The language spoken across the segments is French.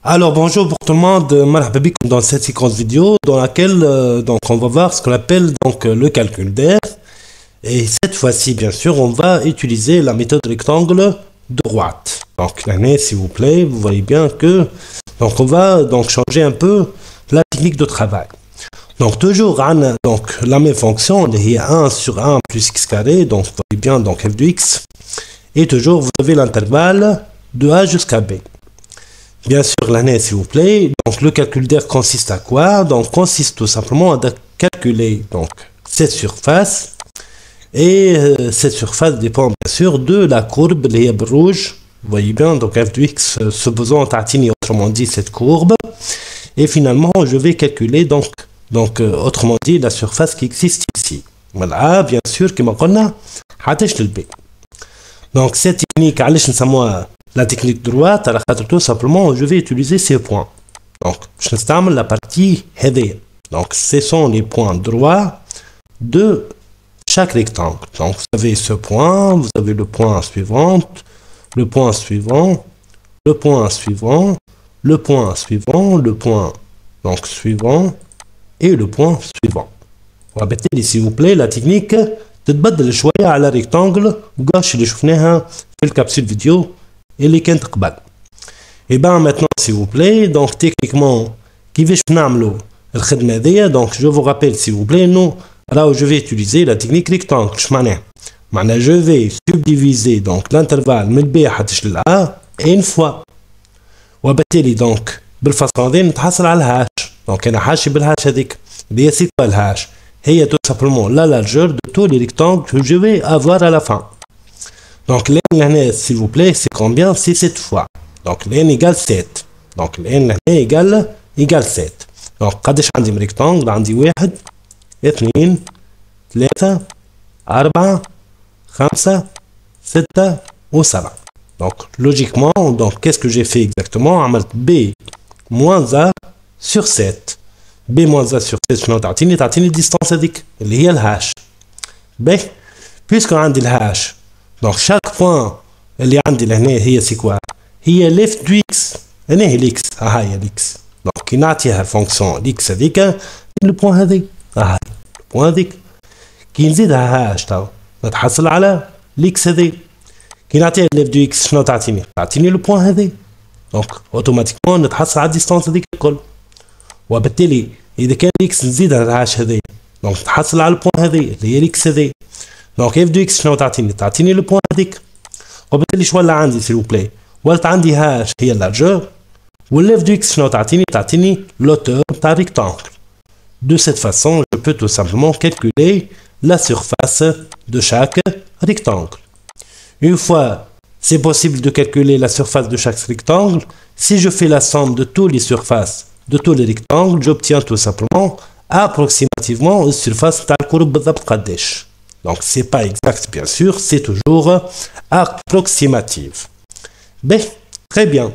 Alors bonjour pour tout le monde, marhaba bikoum dans cette séquence vidéo dans laquelle donc on va voir ce qu'on appelle donc le calcul d'air et cette fois-ci bien sûr on va utiliser la méthode rectangle droite. Donc l'année s'il vous plaît, vous voyez bien que donc on va donc changer un peu la technique de travail. Donc toujours donc la même fonction, il y a 1 sur 1 plus x carré, donc vous voyez bien donc f de x et toujours vous avez l'intervalle de a jusqu'à b. Bien sûr, l'année, s'il vous plaît. Donc, le calcul d'air consiste à quoi? Donc, consiste tout simplement à calculer donc cette surface. Et cette surface dépend bien sûr de la courbe, les rouges. Vous voyez bien, donc f de x supposons tatini, autrement dit, cette courbe. Et finalement, je vais calculer donc autrement dit, la surface qui existe ici. Voilà, bien sûr, qui m'a connu. Donc, cette technique, la technique droite, tout simplement, je vais utiliser ces points. Donc, je vais la partie header. Donc, ce sont les points droits de chaque rectangle. Donc, vous avez ce point, vous avez le point suivant, le point suivant, le point suivant, le point suivant, le point donc suivant et le point suivant. Répétez s'il vous plaît, la technique تتبدل شوية على rectangle gauche اللي شفناها في الكابسول فيديو اللي كانت قبل. Et ben maintenant s'il vous plaît, donc techniquement كيفاش نعملوا الخدمة هذيا. Donc je vous rappelle s'il vous plaît, nous راهو je vais utiliser la technique rectangle. اش معناها؟ معناها je vais subdiviser donc l'intervalle من البي حتى للA une fois. وبالتالي donc بالفاصون هذه نتحصل على الهاش. donc انا حاشي بالهاش هذيك اللي هي سي الهاش هي tout simplement la largeur de tous les rectangles que je vais avoir à la fin. Donc l'n, s'il vous plaît, c'est combien? C'est 7 fois. Donc l'n égale 7. Donc l'n égale 7. Donc قداش عندي من rectangle؟ عندي 1 2 3 4 5 6 و 7. Donc logiquement, donc qu'est-ce que j'ai fait exactement? عملت b moins a sur 7. b moins a sur 7 شنو تعطيني distance هذيك اللي هي الهاش. باهي puisque عندي الهاش donc chaque point اللي عندي لهنا هي سي كوا؟ هي ليفت دو اكس. هنا هي الاكس، ها هي الاكس. دونك كي نعطيها الفونكسيون الاكس هذيك لو بوان هذيك، ها هي البوان هذيك. كي نزيدها هاش تو نتحصل على الاكس هذي. كي نعطيها ليفت دو اكس شنو تعطيني لو بوان هذي. دونك اوتوماتيكمون نتحصل على الديستانس هذيك الكل. وبالتالي اذا كان الاكس نزيدها الهاش هذي دونك نتحصل على البوان هذي اللي هي الاكس هذي. دونك اف دو اكس شنو تعطيني لو بوان هذيك. وبالتالي شو ولا عندي سيل بلاي؟ ولات عندي هاش هي اللارجور والاف دو اكس شنو تعطيني لوتور تاع ريكتانgle. De cette façon, je peux tout simplement calculer la surface de chaque rectangle. Une fois c'est possible de calculer la surface de chaque rectangle, si je fais la somme de toutes les surfaces de tous les rectangles, j'obtiens tout simplement approximativement la surface de la courbe بالضبط قداش. Donc c'est pas exact bien sûr, c'est toujours approximatif. Ben, très bien.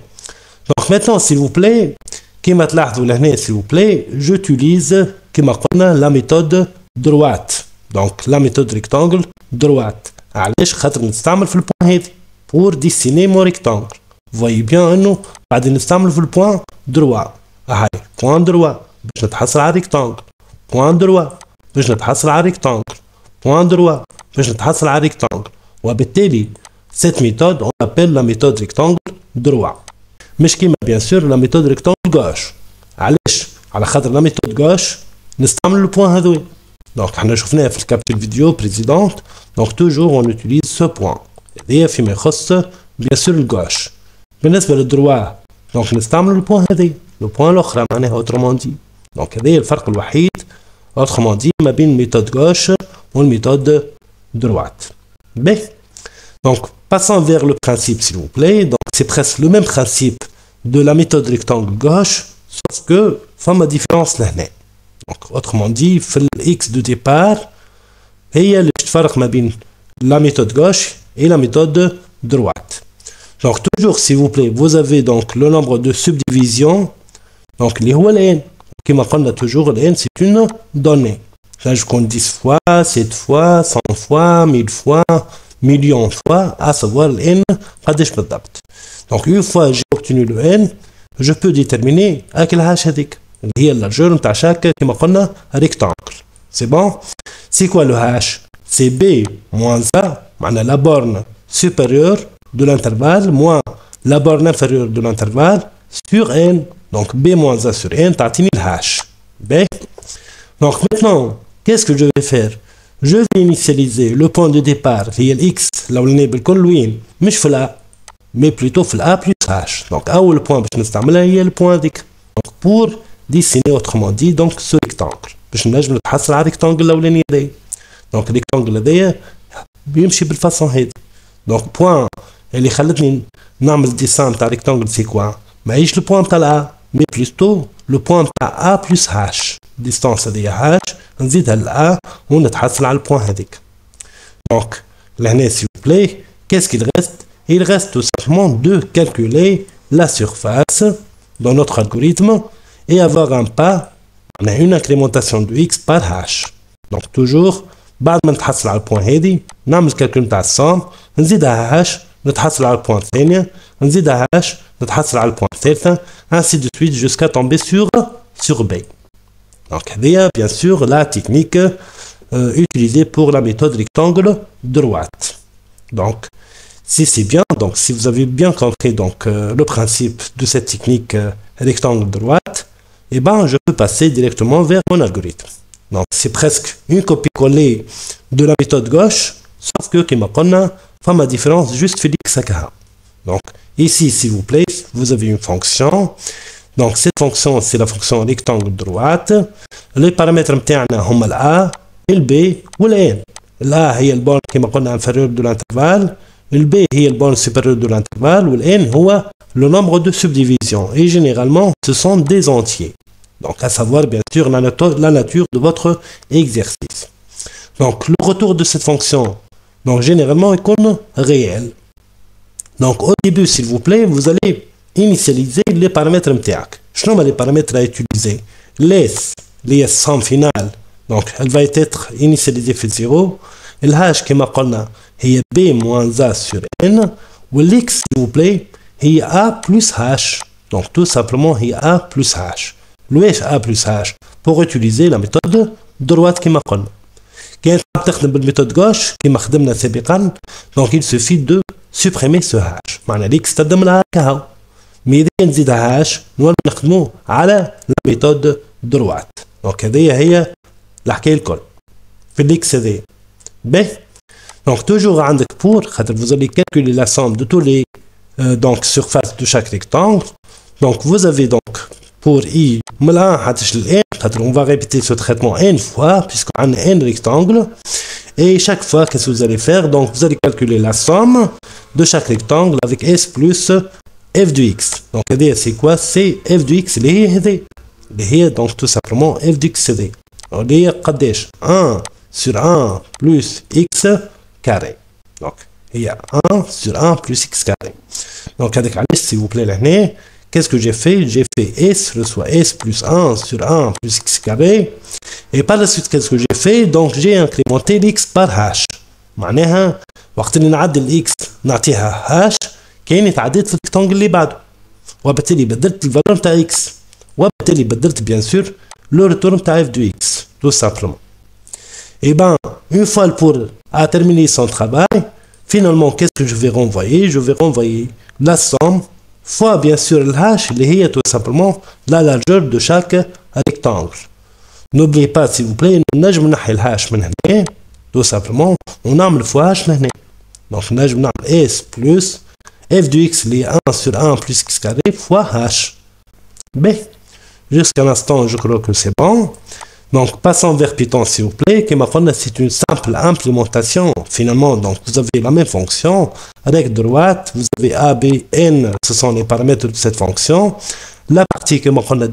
Donc maintenant s'il vous plaît, كما تلاحظوا لهنا s'il vous plaît, j'utilise كما قلنا la méthode droite. Donc la méthode rectangle droite. علاش؟ خاطر نستعمل في البوان هذي pour dessiner mon rectangle. Vous voyez bien انه بعد نستعمل في البوان droit. هاي بوان droit باش نتحصل على rectangle. بوان droit باش نتحصل على rectangle. point droit باش نتحصل على rectangle. وبالتالي cette méthode on l'appelle la méthode rectangle droit. مش كيما bien sûr la méthode rectangle gauche. علاش؟ على خاطر la méthode gauche نستعمل البوان هذوي. دونك احنا شفناها في الكابسول فيديو بريزيدونت. دونك toujours on utilise ce point. هذايا فيما يخص bien sûr الجوش. بالنسبة للدروا دونك نستعمل البوان هذي، البوان الأخرى معناها autrement dit. دونك هذايا الفرق الوحيد autrement dit ما بين méthode gauche ou méthode droite. Ben, donc passons vers le principe s'il vous plaît. Donc c'est presque le même principe de la méthode rectangle gauche, sauf que فما différence لهنا. Donc autrement dit في x de départ هي اللي تفرق ما بين la méthode gauche et la méthode droite. Donc toujours s'il vous plaît, vous avez donc le nombre de subdivisions. Donc اللي هو الان كما قلنا toujours الان c'est une donnée. Là, je compte 10 fois, 7 fois, 100 fois, 1000 fois, millions de fois, à savoir le n. Donc, une fois j'ai obtenu le n, je peux déterminer avec le hash هذيك اللي هي largeur نتاع chaque كما قلنا rectangle. C'est bon? C'est quoi le hash? C'est b moins a, معناها la borne supérieure de l'intervalle moins la borne inférieure de l'intervalle sur n. Donc b moins a sur n تعطيني le hash. B. Donc maintenant, qu'est-ce que je vais faire? Je vais initialiser le point de départ هي الx الاولاني بالكل وين؟ مش في الا mais plutôt في الا plus h. Donc أول point باش نستعملها هي البوان ديك. Donc pour dessiner autrement dit donc ce rectangle باش نجم نتحصل على rectangle الاولاني هذايا. Donc rectangle هذايا بيمشي بالفاصون هذي. Donc point اللي خلتني نعمل ديسان تاع rectangle c'est quoi؟ ماهيش البوان تاع الا mais plutôt le point تاع a plus h. distance هذيا h نزيدها ل a ونتحصل على البوان هذيك. Donc لهنا s'il vous plaît qu'est-ce qu'il reste? Il reste tout simplement de calculer la surface dans notre algorithme et avoir un pas, on a une incrémentation de x par h. Donc toujours, بعد ما نتحصل على البوان هذي نعمل كالكول نتاع السوم نزيدها h نتحصل على البوان الثانية نزيدها h نتحصل على البوان الثالثة ainsi de suite jusqu'à tomber sur B. Donc هذه bien sûr la technique utilisée pour la méthode rectangle droite. Donc si c'est bien, donc si vous avez bien compris donc le principe de cette technique rectangle droite, et ben je peux passer directement vers mon algorithme. Donc c'est presque une copie-collée de la méthode gauche, sauf que comme on a fait ma différence juste Félix Sakaha. Donc ici s'il vous plaît, vous avez une fonction. Donc cette fonction c'est la fonction rectangle droite. Les paramètres نتاعنا هما A, le B ou le N. Là هي البورن كما قلنا inférieur de l'intervalle. Le B est le borne supérieur de l'intervalle ou le N est le nombre de subdivisions et généralement ce sont des entiers. Donc à savoir bien sûr la nature de votre exercice. Donc le retour de cette fonction donc généralement est comme réel. Donc au début s'il vous plaît vous allez initialiser les paramètres MTAC. Je nomme les paramètres à utiliser. Les somme finale donc elle va être initialisée في 0. Le hash كما قلنا هي b moins a sur n ou l'x s'il vous plaît هي a plus h. Donc tout simplement هي a plus h. Le a plus h pour utiliser la méthode droite كما قلنا. كي تستخدم بالميثode gauche كما خدمنا سابقا donc il suffit de supprimer ce h. معنى l'x تقدم لها كهو. mais إذا نزيدها h نولي نخدمو على la méthode droite. Donc هذه هي الحكاية الكل في l'x هذه. B. Donc toujours عندك pour vous allez calculer la somme de tous les donc surfaces de chaque rectangle. Donc vous avez donc pour i من ل1 حتى ل n on va répéter ce traitement n fois puisqu'on a n rectangles et chaque fois qu'est-ce que vous allez faire? Donc vous allez calculer la somme de chaque rectangle avec s plus f de x. Donc c'est quoi? C'est f de x اللي هي donc tout simplement f de x اللي هي قداش 1 sur 1 plus x carré. Donc il y a 1 sur 1 plus x carré. Donc avec la liste s'il vous plaît là, qu'est-ce que j'ai fait? J'ai fait s reçoit s plus 1 sur 1 plus x carré. Et par la suite qu'est-ce que j'ai fait? Donc j'ai incrémenté l'x par h. معناها وقت اللي نعدل x نعطيها h كأني تعديت في الريكتانجل اللي بعده. وبالتالي بدلت الفالور نتاع x. وبالتالي بدلت bien sûr le retour نتاع f de x tout simplement. Et bien, une fois le pour a terminé son travail, finalement, qu'est-ce que je vais renvoyer? Je vais renvoyer la somme fois bien sûr le hash, qui est tout simplement la largeur de chaque rectangle. N'oubliez pas, s'il vous plaît, nous n'avons pas le hash, tout simplement, on a le fois h. Donc, nous avons s plus f de x, qui est 1 sur 1 plus x carré fois h. B. Jusqu'à l'instant, je crois que c'est bon. Donc, passons vers Python, s'il vous plaît. C'est une simple implémentation. Finalement, donc, vous avez la même fonction. Règle droite, vous avez A, B, N. Ce sont les paramètres de cette fonction. La partie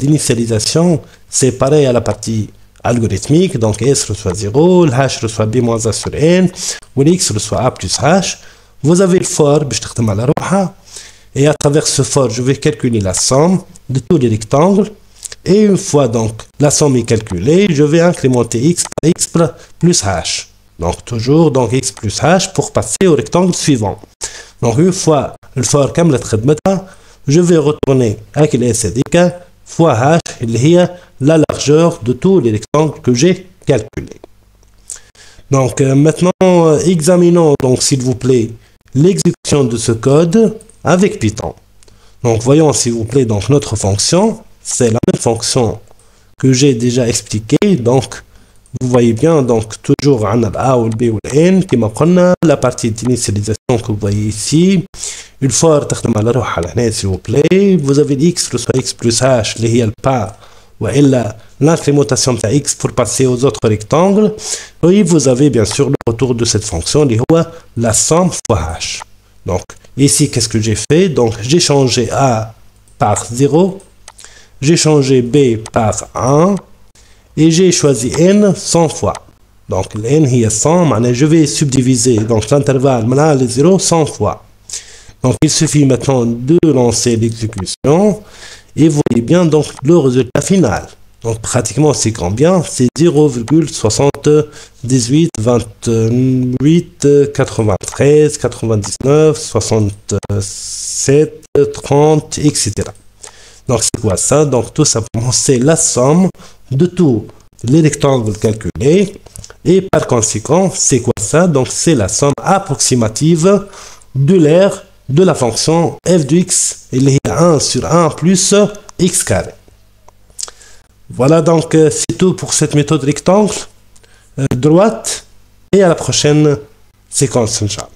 d'initialisation, c'est pareil à la partie algorithmique. Donc, S reçoit 0, le H reçoit B moins A sur N, ou l'X reçoit A plus H. Vous avez le for, et à travers ce for, je vais calculer la somme de tous les rectangles. Et une fois donc la somme est calculée, je vais incrémenter x par x plus h. Donc toujours donc x plus h pour passer au rectangle suivant. Donc une fois le for كملت خدمتها, je vais retourner avec les SDK fois h, il y a la largeur de tous les rectangles que j'ai calculés. Donc maintenant, examinons donc s'il vous plaît l'exécution de ce code avec Python. Donc voyons s'il vous plaît donc notre fonction, c'est la même fonction que j'ai déjà expliqué. Donc vous voyez bien donc toujours on a A ou le B ou le N qui m'a la partie d'initialisation que vous voyez ici. Une fois s'il vous plaît, vous avez x reçoit x plus h اللي هي البا وإلا l'incrémentation de x pour passer aux autres rectangles. Et vous avez bien sûr le retour de cette fonction qui est la somme fois h. Donc ici qu'est-ce que j'ai fait? Donc j'ai changé a par 0, j'ai changé b par 1 et j'ai choisi n 100 fois. Donc n est 100, je vais subdiviser donc l'intervalle maintenant les 0 100 fois. Donc il suffit maintenant de lancer l'exécution et vous voyez bien donc le résultat final. Donc pratiquement c'est combien? C'est 0,78 28 93 99 67 30 etc. Donc c'est quoi ça? Donc tout simplement c'est la somme de tous les rectangles calculés et par conséquent c'est quoi ça? Donc c'est la somme approximative de l'aire de la fonction f de x, il y a 1 sur 1 plus x carré. Voilà donc c'est tout pour cette méthode rectangle droite et à la prochaine séquence, Inch'Allah.